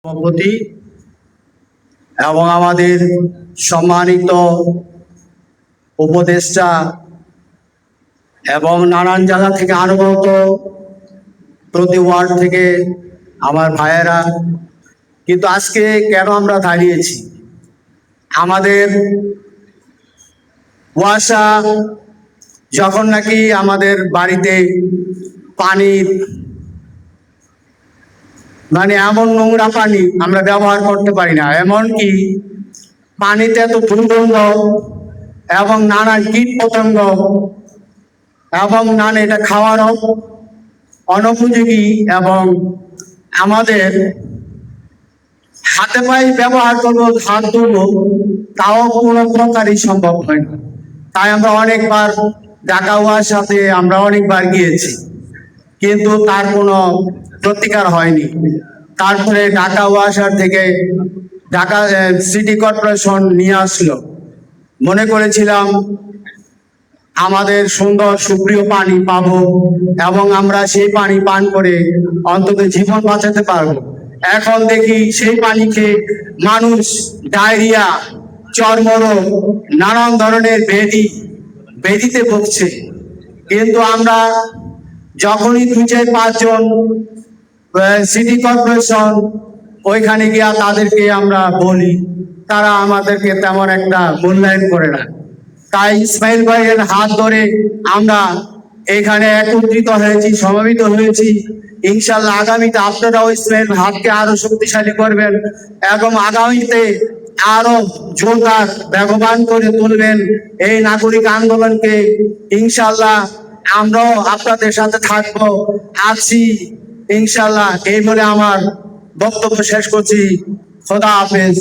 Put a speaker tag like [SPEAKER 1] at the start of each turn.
[SPEAKER 1] সভাপতি এবং আমাদের সম্মানিত উপদেষ্টা এবং নানান জায়গা থেকে আগত প্রতি ওয়ার্ড থেকে আমার ভাইয়েরা, কিন্তু আজকে কেন আমরা দাঁড়িয়েছি? আমাদের কুয়াশা যখন নাকি আমাদের বাড়িতে পানির এমন নোংরা পানি আমরা ব্যবহার করতে পারি না, এমনকি পানিতে এত দুর্গন্ধ এবং নানান কীট পতঙ্গ এবং এটা খাওয়ারও অনুপযোগী এবং আমাদের হাতে পায়ে ব্যবহার করবো, হাত ধুবো, তাও কোনো প্রকারই সম্ভব হয় না। তাই আমরা অনেকবার ঢাকা ওয়াসার সাথে আমরা অনেকবার গিয়েছি, কিন্তু তার কোনো প্রতিকার হয়নি। তারপরে ঢাকা ওয়াসার থেকে ঢাকা সিটি কর্পোরেশন নিয়ে আসলো। মনে করেছিলাম আমাদের সুন্দর সুপ্রিয় পানি পাবো এবং আমরা সেই পানি পান করে অন্তত জীবন বাঁচাতে পারবো। এখন দেখি সেই পানিকে মানুষ ডায়রিয়া, চর্মরোগ, নানান ধরনের ব্যাধিতে ভুগছে। কিন্তু আমরা যখনই 2-4-5 জন সিটি কর্পোরেশন ওইখানে গিয়া তাদেরকে আমরা বলি, তারা আমাদেরকে তেমন একটা মূল্যায়ন করে না। তাই ইসমাইল ভাইয়ের হাত ধরে আমরা এখানে একত্রিত হয়েছি, সমবেত হয়েছি। ইনশাল্লাহ আগামীতে আপনারাও ইসমাইল হাতকে আরো শক্তিশালী করবেন এবং আগামীতে আরো জোরদার বেগবান করে তুলবেন এই নাগরিক আন্দোলনকে। ইনশাল্লাহ আমরাও আপনাদের সাথে থাকবো, আছি ইনশাল্লাহ। এই বলে আমার বক্তব্য শেষ করছি। খোদা হাফেজ।